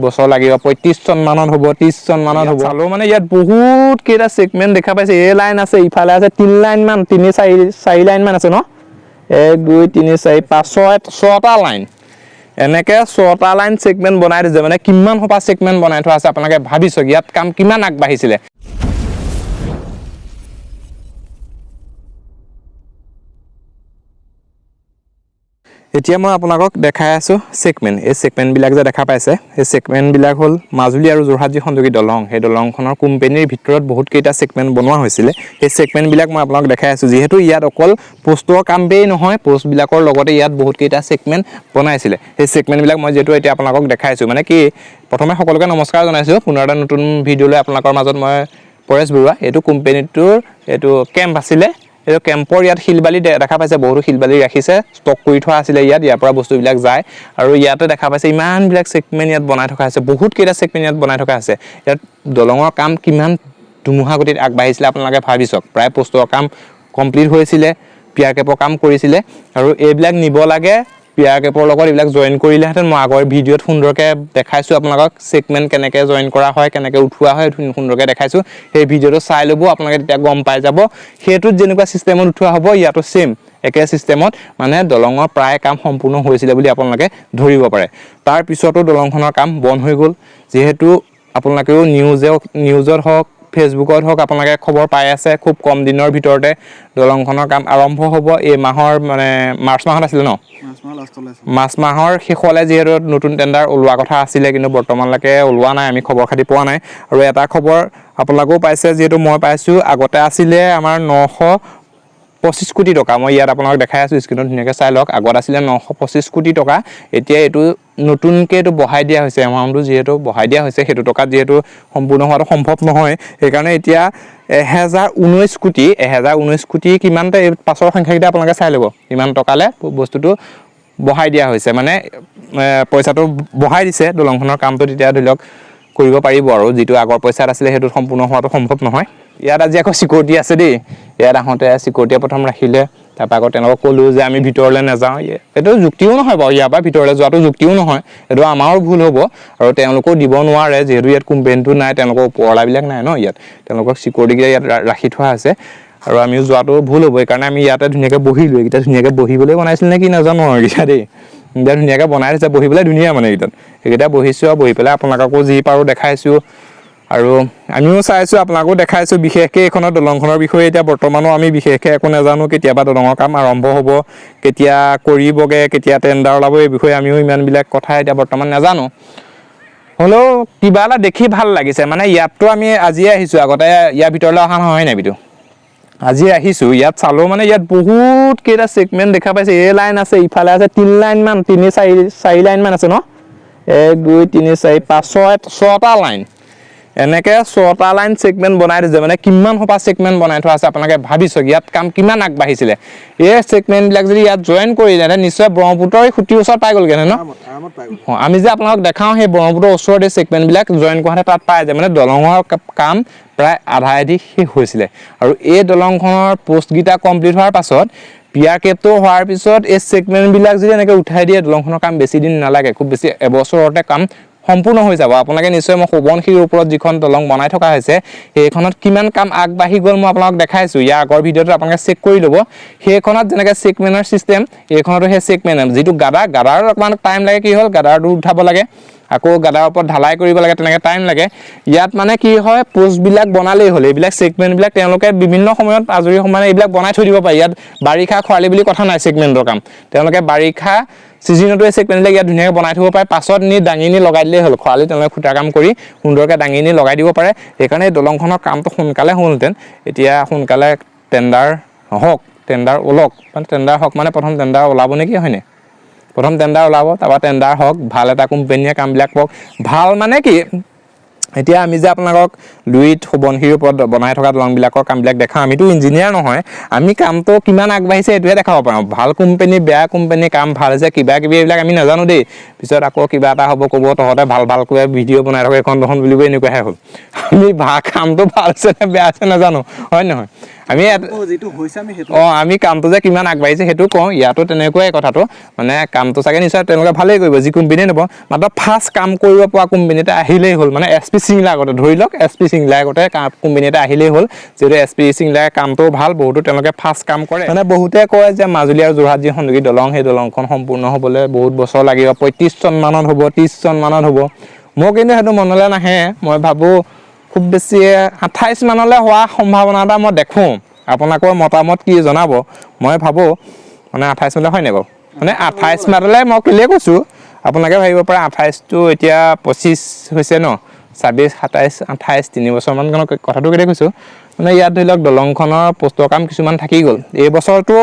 বছৰ লাগিব 35 চন মানত হ'ব 30 চন মানত হ'ব চালো মানে ইয়াত বহুত কেইটা সেগমেন্ট দেখা পাইছে এ লাইন আছে ইফালে আছে 3 লাইন মান 4 লাইন মান আছে ন 1 2 3 4 5 6টা লাইন এনেকে 6টা লাইন সেগমেন্ট বনাই দিছে মানে কিমান হপা সেগমেন্ট বনাই থোৱা আছে আপোনালোকে ভাবিছক ইয়াত কাম কিমান আগবাঢ়িছিলে এতিয়া মই আপোনালোকক দেখাই আছো সেগমেন্ট এই সেগমেন্ট বিলাক যে দেখা পাইছে এই সেগমেন্ট বিলাক হল মাজুলী আৰু যোৰহাট যি সংযোগী দলং সেই দলংখনৰ কোম্পানীৰ ভিতৰত বহুত কেইটা সেগমেন্ট বনোৱা হৈছিল এই সেগমেন্ট বিলাক মই আপোনালোকক দেখাই আছো যেহেতু ইয়াত অকল পোষ্টৰ কামবেই নহয় পোষ্ট বিলাকৰ লগতে ইয়াত বহুত কেইটা সেগমেন্ট বনাইছিল এই সেগমেন্ট বিলাক মই যেহেতু এতিয়া আপোনালোকক দেখাইছো মানে কি প্ৰথমে সকলোকে নমস্কাৰ জনাইছো পুনৰ এটা নতুন ভিডিঅ লৈ আপোনালোকৰ মাজত মই পৰেশ বৰুৱা এটো কোম্পানীটোৰ এটো কেম্প আছিলে এই কেম্পৰ ইয়াত হিলবালি দেখা পাইছে বহুত হিলবালি ৰাখিছে ষ্টক কৰি থোৱা আছিল ইয়াৰ পৰা বস্তু বিলাক যায় আৰু ইয়াতে দেখা পাইছে ইমান বিলাক সেগমেন্ট ইয়াত বনাই থকা আছে বহুত কেইটা সেগমেন্ট ইয়াত বনাই থকা আছে ইয়াত দলঙৰ কাম কিমান দুমুহা গতিত আগবাঢ়িছিল আপোনালোকে ভাবিছক প্ৰায় পোষ্টৰ কাম কমপ্লিট হৈছিল পিয়াৰ কেপৰ কাম কৰিছিল আৰু এইবিলাক নিব লাগে পিয়াৰ কেপৰ লগত এইবিলাক জয়েন কৰিলেহেঁতেন মই আগৰ ভিডিঅ'ত সুন্দৰকৈ দেখাইছো আপোনালোকক সেগমেন্ট কেনেকৈ জয়েন কৰা হয় কেনেকৈ উঠোৱা হয় সুন্দৰকৈ দেখাইছো সেই ভিডিঅ'টো চাই ল'ব আপোনালোকে তেতিয়া গম পাই যাব হেতুত যেনেকুৱা সিস্টেমত উঠোৱা হ'ব ইয়াতো সেম একে সিস্টেমত মানে দলঙৰ প্ৰায় কাম সম্পূৰ্ণ হৈছিল বুলি আপোনালোকে ধৰিব পাৰে তাৰ পিছতো দলংখনৰ কাম বন্ধ হৈ গ'ল যেহেতু আপোনালোকেও নিউজত হওক ফেসবুকত হওক আপোনালোকে খবৰ পাই আছে খুব কম দিনৰ ভিতৰতে দলংখনৰ কাম আৰম্ভ হ'ব এই মাহৰ মানে মাৰ্চ মাহত আছিল ন মাৰ্চ মাহৰ শেষলে যেহেতু নতুন টেন্ডাৰ ওলোৱা কথা আছিলে কিন্তু বৰ্তমানলৈকে ওলোৱা নাই আমি খবৰ খাতি পোৱা নাই আৰু এটা খবৰ আপোনালোকেও পাইছে যেহেতু মই পাইছো আগতে আছিলে আমাৰ 925 কোটি টকা মই ইয়াত আপোনালোকক দেখাই আছো স্ক্ৰিনত ধুনীয়াকৈ চাই লওক আগত আছিলে 925 কোটি টকা এতিয়া এটো নতুনকৈ এটো বঢ়াই দিয়া হৈছে এমাউন্টটো যেহেতু বঢ়াই দিয়া হৈছে হেতু টকা যেহেতু সম্পূৰ্ণ হোৱাটো সম্ভৱ নহয় এই কাৰণে এতিয়া 1019 কোটি কিমানটা পাছৰ সংখ্যাকেইটা আপোনালোকে চাই ল'ব ইমান টকালে বস্তুটো বঢ়াই দিয়া হৈছে মানে পইচাটো বঢ়াই দিছে দলংখনৰ কামটো তেতিয়া ধৰি লওক কৰিব পাৰিব আৰু যেটো আগৰ পইচাত আছিল হেতু সম্পূৰ্ণ হোৱাটো সম্ভৱ নহয় ইয়াত আজি আকৌ সিকিউৰিটি আছে দেই ইয়াত আহোঁতে সিকিউৰিটিয়ে প্ৰথম ৰাখিলে তাৰপা আকৌ তেওঁলোকক ক'লো যে আমি ভিতৰলৈ নাযাওঁ এটো যুক্তিও নহয় বাৰু ইয়াৰ পৰা ভিতৰলৈ যোৱাটো যুক্তিও নহয় এটো আমাৰো ভুল হ'ব আৰু তেওঁলোকও দিব নোৱাৰে যেহেতু ইয়াত কোম্পানীটো নাই তেওঁলোকৰ ওপৰলাবিলাক নাই ন ইয়াত তেওঁলোকক সিকিউৰিটি ইয়াত ৰাখি থোৱা আছে আৰু আমিও যোৱাটো ভুল হ'ব এই কাৰণে আমি ইয়াতে ধুনীয়াকৈ বহিলো এটা ধুনীয়াকৈ বহিবলৈ বনাইছিল নে কি নাজানো আৰু এটা দেই এটা ধুনীয়াকৈ বনাই দিছে বহিবলৈ ধুনীয়া মানে এটা বহিছো আৰু বহি পেলাই আপোনালোককো যি পাৰো দেখাইছো আৰু আমিও চাইছো আপোনালোকো দেখাইছো বিশেষকৈ এইখনৰ দলংখনৰ বিষয়ে এতিয়া বৰ্তমানো আমি বিশেষকৈ একো নাজানো কেতিয়াবা দলঙৰ কাম আৰম্ভ হ'ব কেতিয়া কৰিবগে কেতিয়া টেন্ডাৰ ওলাব এই বিষয়ে আমিও ইমান বিলাক কথা এতিয়া বৰ্তমান নাজানো হলো কিবা এটা দেখি ভাল লাগিছে মানে ইয়াতটো আমি আজি আহিছো আগতে ইয়াৰ ভিতৰলৈ অহা নহয় নাই বিটো আজি আহিছো ইয়াত চালো মানে ইয়াত বহুত কেইটা সেগমেন্ট দেখা পাইছে এ লাইন আছে ইফালে আছে 3 লাইন মান 4 লাইন মান আছে ন 1 2 3 4 5 6টা লাইন এনেকে 6টা লাইন সেগমেন্ট বনাই দিছে মানে কিমান হপা সেগমেন্ট বনাই থোৱা আছে আপোনালোকে ভাবিছক ইয়াত কাম কিমান আগবাঢ়িছিলে এই সেগমেন্ট বিলাক যদি ইয়াত জয়েন কৰি যায় নিশ্চয় ব্ৰহ্মপুত্ৰৰ খুঁটি ওচৰত পাই গ'লগে ন আমি যে আপোনালোকক দেখাও সেই ব্ৰহ্মপুত্ৰৰ ওচৰত এই সেগমেন্ট বিলাক জয়েন কৰাতে তাত পাই যায় মানে দলঙৰ কাম প্ৰায় আধা আধি শেষ হৈছিলে আৰু এই দলংখনৰ পোষ্ট গিটা কমপ্লিট হোৱাৰ পাছত পিয়াৰ কেপটো হোৱাৰ পিছত এই সেগমেন্ট বিলাক যদি এনেকৈ উঠাই দিয়ে দলংখনৰ কাম বেছি দিন নালাগে খুব বেছি এবছৰতে কাম সম্পূৰ্ণ হৈ যাব আপোনালোকে নিশ্চয় মই সোবনশিৰ ওপৰত যিখন দলং বনাই থকা হৈছে সেইখনত কিমান কাম আগবাঢ়ি গ'ল মই আপোনালোকক দেখাইছো ইয়াৰ আগৰ ভিডিঅ'টো আপোনালোকে চেক কৰি ল'ব সেইখনত যেনেকৈ সেগমেন্টৰ সিস্টেম এইখনতো সেই সেগমেন্ট যিটো গাদাৰ অকমান টাইম লাগে কি হ'ল গাদাৰটো উঠাব লাগে আকৌ গাদাৰ ওপৰত ঢালাই কৰিব লাগে তেনেকৈ টাইম লাগে ইয়াত মানে কি হয় পোষ্ট বিলাক বনালেই হ'ল এইবিলাক সেগমেন্ট বিলাক তেওঁলোকে বিভিন্ন সময়ত আজৰি সময়ত এইবিলাক বনাই থৈ দিব পাৰে ইয়াত বাৰিষা খৰালি বুলি কথা নাই সেগমেন্টৰ কাম তেওঁলোকে বাৰিষা সিজনটো সেগমেন্ট বিলাক ইয়াত ধুনীয়াকৈ বনাই থব পাৰে পাছত নি দাঙিনি লগাই দিলেই হ'ল খৰালি তেওঁলোকে খুঁটা কাম কৰি সুন্দৰকৈ দাঙিনি লগাই দিব পাৰে সেইকাৰণে দলংখনৰ কামটো সোনকালে হ'লহেঁতেন এতিয়া সোনকালে টেন্ডাৰ হওক টেন্ডাৰ ওলক মানে টেন্ডাৰ হওক মানে প্ৰথম টেন্ডাৰ ওলাব নেকি হয়নে প্ৰথম টেন্ডাৰ ওলাব তাৰপৰা টেন্ডাৰ হওক ভাল এটা কোম্পানীয়ে কামবিলাক কৰক ভাল মানে কি এতিয়া আমি যে আপোনালোকক লুইত সোবনশিৰ ওপৰত বনাই থকা দলংবিলাকৰ কামবিলাক দেখাওঁ আমিতো ইঞ্জিনিয়াৰ নহয় আমি কামটো কিমান আগবাঢ়িছে এইটোহে দেখাব পাৰোঁ ভাল কোম্পানী বেয়া কোম্পানী কাম ভাল হৈছে কিবা কিবি এইবিলাক আমি নাজানো দেই পিছত আকৌ কিবা এটা হ'ব ক'ব তহঁতে ভালকৈ ভিডিঅ' বনাই থকা এখন বুলিব এনেকুৱাহে হ'ল আমি কামটো ভাল আছে নে বেয়া আছে নাজানো হয় নহয় আমি যেটো হৈছে আমি হেতু আমি কামটো যে কিমান আগবাঢ়িছে সেইটো কওঁ ইয়াতো তেনেকুৱাই কথাটো মানে কামটো চাগে নিশ্চয় তেওঁলোকে ভালেই কৰিব যি কোম্পানীয়ে নব মাত্ৰ ফাৰ্ষ্ট কাম কৰিব পৰা কোম্পানী এটা আহিলেই হ'ল মানে SP চিংলা আগতে ধৰি লওক SP চিংলা আগতে কোম্পানী এটা আহিলেই হ'ল যিহেতু SP চিংলাৰ কামটোও ভাল বহুতো তেওঁলোকে ফাৰ্ষ্ট কাম কৰে মানে বহুতে কয় যে মাজুলী আৰু যোৰহাট যি সংযোগী দলং সেই দলংখন সম্পূৰ্ণ হ'বলৈ বহুত বছৰ লাগিব 35 চন মানত হ'ব 30 চন মানত হ'ব মোৰ কিন্তু সেইটো মনলৈ নাহে মই ভাবোঁ খুব বেছি 28 মানলৈ হোৱা সম্ভাৱনা এটা মই দেখোঁ আপোনালোকৰ মতামত কি জনাব মই ভাবোঁ মানে 28 মানলৈ হয় নাই বাৰু মানে 28 মানলৈ মই কেলৈ কৈছোঁ আপোনালোকে ভাবিব পাৰে 28টো এতিয়া 25 হৈছে ন 26 27 28 3 বছৰমান কথাটো কেলৈ কৈছোঁ মানে ইয়াত ধৰি লওক দলংখনৰ পোষ্টৰ কাম কিছুমান থাকি গ'ল এই বছৰটো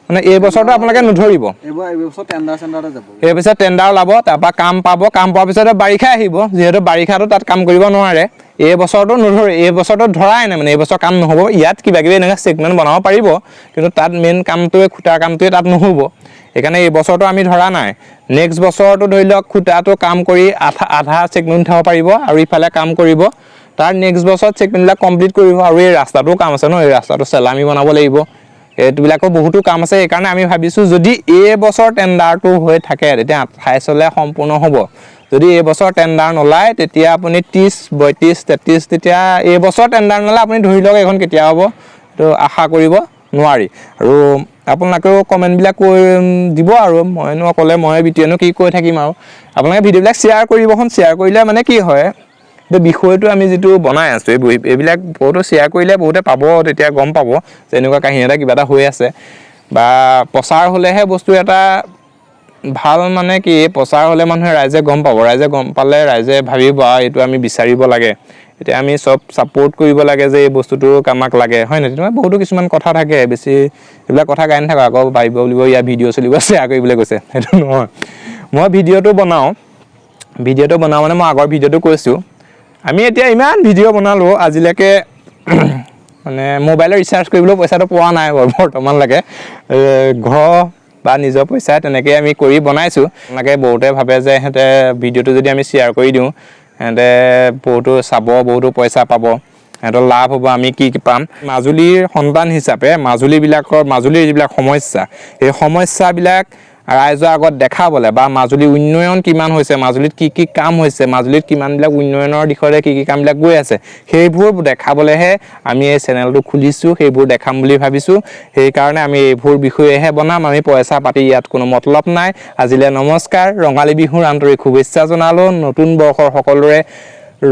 মানে এই বছৰটো আপোনালোকে নধৰিব এই বছৰ টেণ্ডাৰ যাব এই পিছত টেণ্ডাৰ ওলাব তাৰপৰা কাম পাব কাম পোৱাৰ পিছতে বাৰিষা আহিব যিহেতু বাৰিষাটো তাত কাম কৰিব নোৱাৰে এই বছৰটো নধৰে এই বছৰটো ধৰাই নাই মানে এই বছৰ কাম নহ'ব ইয়াত কিবা কিবি এনেকুৱা ছেগমেণ্ট বনাব পাৰিব কিন্তু তাত মেইন কামটোৱে খুঁটাৰ কামটোৱে তাত নহ'ব সেইকাৰণে এই বছৰটো আমি ধৰা নাই নেক্সট বছৰটো ধৰি লওক খুঁটাটো কাম কৰি আধা ছেগমেণ্ট উঠাব পাৰিব আৰু ইফালে কাম কৰিব তাৰ নেক্সট বছৰত ছেগমেণ্টবিলাক কমপ্লিট কৰিব আৰু এই ৰাস্তাটোও কাম আছে ন এই ৰাস্তাটো চেলামি বনাব লাগিব এইবিলাকো বহুতো কাম আছে সেইকাৰণে আমি ভাবিছোঁ যদি এই বছৰ টেণ্ডাৰটো হৈ থাকে তেতিয়া 28লৈ সম্পূৰ্ণ হ'ব যদি এই বছৰ টেণ্ডাৰ নোলায় তেতিয়া আপুনি 30 32 33 তেতিয়া এই বছৰ টেণ্ডাৰ নোলায় আপুনি ধৰি লওক এখন কেতিয়া হ'ব এইটো আশা কৰিব নোৱাৰি আৰু আপোনালোকেও কমেণ্টবিলাক দিব আৰু মইনো অকলে মই ভিডিঅ'নো কি কৈ থাকিম আৰু আপোনালোকে ভিডিঅ'বিলাক শ্বেয়াৰ কৰিবচোন শ্বেয়াৰ কৰিলে মানে কি হয় বিষয়টো আমি যিটো বনাই আছোঁ এইবিলাক বহুতো শ্বেয়াৰ কৰিলে বহুতে পাব তেতিয়া গম পাব যে এনেকুৱা কাহিনী এটা কিবা এটা হৈ আছে বা প্ৰচাৰ হ'লেহে বস্তু এটা ভাল মানে কি প্ৰচাৰ হ'লে মানুহে ৰাইজে গম পাব ৰাইজে গম পালে ৰাইজে ভাবিব এইটো আমি বিচাৰিব লাগে এতিয়া আমি চব ছাপোৰ্ট কৰিব লাগে যে এই বস্তুটো আমাক লাগে হয় নহয় তেনেকুৱা বহুতো কিছুমান কথা থাকে বেছি এইবিলাক কথা গাই নাথাকোঁ আকৌ ভাবিব বুলিব ইয়াৰ ভিডিঅ' চলিব শ্বেয়াৰ কৰিবলৈ কৈছে সেইটো নহয় মই ভিডিঅ'টো বনাওঁ মানে মই আগৰ ভিডিঅ'টো কৈছোঁ আমি এতিয়া ইমান ভিডিঅ' বনালোঁ আজিলৈকে মানে মোবাইলৰ ৰিচাৰ্জ কৰিবলৈ পইচাটো পোৱা নাই বৰ্তমানলৈকে ঘৰ বা নিজৰ পইচা তেনেকৈ আমি কৰি বনাইছোঁ তেনেকৈ বহুতে ভাবে যে সিহঁতে ভিডিঅ'টো যদি আমি শ্বেয়াৰ কৰি দিওঁ সিহঁতে বহুতো চাব বহুতো পইচা পাব সিহঁতৰ লাভ হ'ব আমি কি পাম মাজুলীৰ সন্তান হিচাপে মাজুলীৰ যিবিলাক সমস্যা সেই সমস্যাবিলাক ৰাইজৰ আগত দেখাবলৈ বা মাজুলীৰ উন্নয়ন কিমান হৈছে মাজুলীত কি কি কাম হৈছে মাজুলীত কিমানবিলাক উন্নয়নৰ দিশতে কি কি কামবিলাক গৈ আছে সেইবোৰ দেখাবলৈহে আমি এই চেনেলটো খুলিছোঁ সেইবোৰ দেখাম বুলি ভাবিছোঁ সেইকাৰণে আমি এইবোৰ বিষয়েহে বনাম আমি পইচা পাতি ইয়াত কোনো মতলব নাই আজিলৈ নমস্কাৰ ৰঙালী বিহুৰ আন্তৰিক শুভেচ্ছা জনালোঁ নতুন বৰ্ষৰ সকলোৰে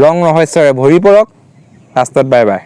ৰং ৰহস্যৰে ভৰি পৰক লাষ্টত বাই বাই